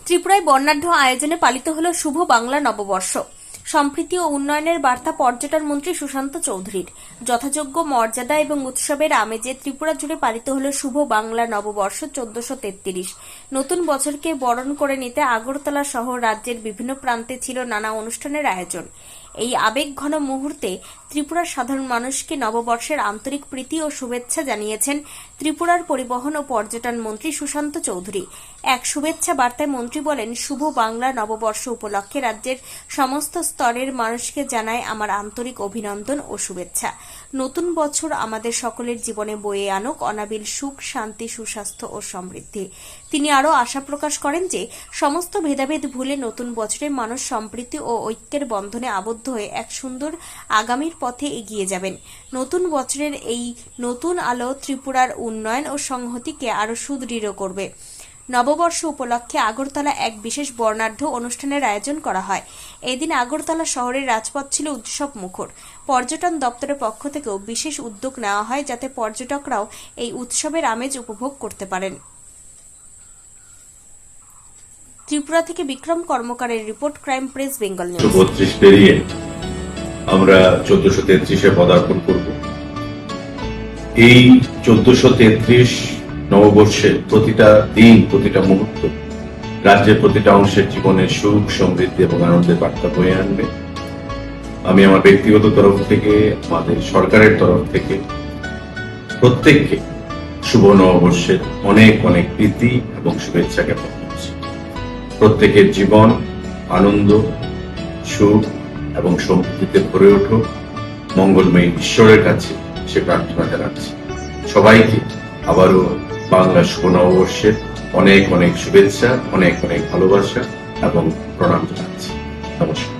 ত্রিপুরায় বর্ণাঢ্য আয়োজনে পালিত হল শুভ বাংলা নববর্ষ। সম্প্রীতি ও উন্নয়নের বার্তা পর্যটন মন্ত্রী সুশান্ত চৌধুরীর। যথাযোগ্য মর্যাদা এবং উৎসবের আমেজে ত্রিপুরা জুড়ে পালিত হল শুভ বাংলা নববর্ষ 1433। নতুন বছরকে বরণ করে নিতে আগরতলা সহ রাজ্যের বিভিন্ন প্রান্তে ছিল নানা অনুষ্ঠানের আয়োজন। এই আবেগঘন মুহূর্তে ত্রিপুরার সাধারণ মানুষকে নববর্ষের আন্তরিক প্রীতি ও শুভেচ্ছা জানিয়েছেন ত্রিপুরার পরিবহন ও পর্যটন মন্ত্রী সুশান্ত চৌধুরী। এক শুভেচ্ছা বার্তায় মন্ত্রী বলেন, শুভ বাংলা নববর্ষ উপলক্ষে রাজ্যের সমস্ত স্তরের মানুষকে জানায় আমার আন্তরিক অভিনন্দন ও শুভেচ্ছা। নতুন বছর আমাদের সকলের জীবনে বয়ে আনুক অনাবিল সুখ, শান্তি, সুস্বাস্থ্য ও সমৃদ্ধি। তিনি আরও আশা প্রকাশ করেন যে সমস্ত ভেদাভেদ ভুলে নতুন বছরে মানুষ সম্প্রীতি ও ঐক্যের বন্ধনে আবদ্ধ হয়ে এক সুন্দর আগামীর পথে এগিয়ে যাবেন। নতুন বছরের এই নতুন আলো ত্রিপুরার উন্নয়ন ও সংহতিকে আরও সুদৃঢ় করবে। নববর্ষ উপলক্ষে আগরতলা এক বিশেষ বর্ণাঢ্য অনুষ্ঠানের আয়োজন করা হয়। এদিন আগরতলা শহরের রাজপথ ছিল উৎসব মুখর। পর্যটন দপ্তরের পক্ষ থেকেও বিশেষ উদ্যোগ নেওয়া হয় যাতে পর্যটকরাও এই উৎসবের আমেজ উপভোগ করতে পারেন। ত্রিপুরা থেকে বিক্রম কর্মকারের রিপোর্ট, ক্রাইম প্রেস বেঙ্গল নিউজ। 32 পেরিয়ে আমরা 1433-এ পদার্পণ করব। এই 1433 নববর্ষের প্রতিটা দিন, প্রতিটা মুহূর্ত রাজ্যের প্রতিটা অংশের জীবনে সুখ, সমৃদ্ধি এবং আনন্দের বার্তা বয়ে আনবে। আমি আমার ব্যক্তিগত তরফ থেকে, আমাদের সরকারের তরফ থেকে প্রত্যেককে শুভ নববর্ষের অনেক অনেক প্রীতি এবং শুভেচ্ছা জ্ঞাপন করছি। প্রত্যেকের জীবন আনন্দ, সুখ এবং সমৃদ্ধিতে ভরে উঠুক, মঙ্গলময়ী ঈশ্বরের কাছে সে প্রার্থনা জানাচ্ছি। সবাইকে আবারও বাংলা শুভ নববর্ষের অনেক অনেক শুভেচ্ছা, অনেক অনেক ভালোবাসা এবং প্রণাম জানাচ্ছি। নমস্কার।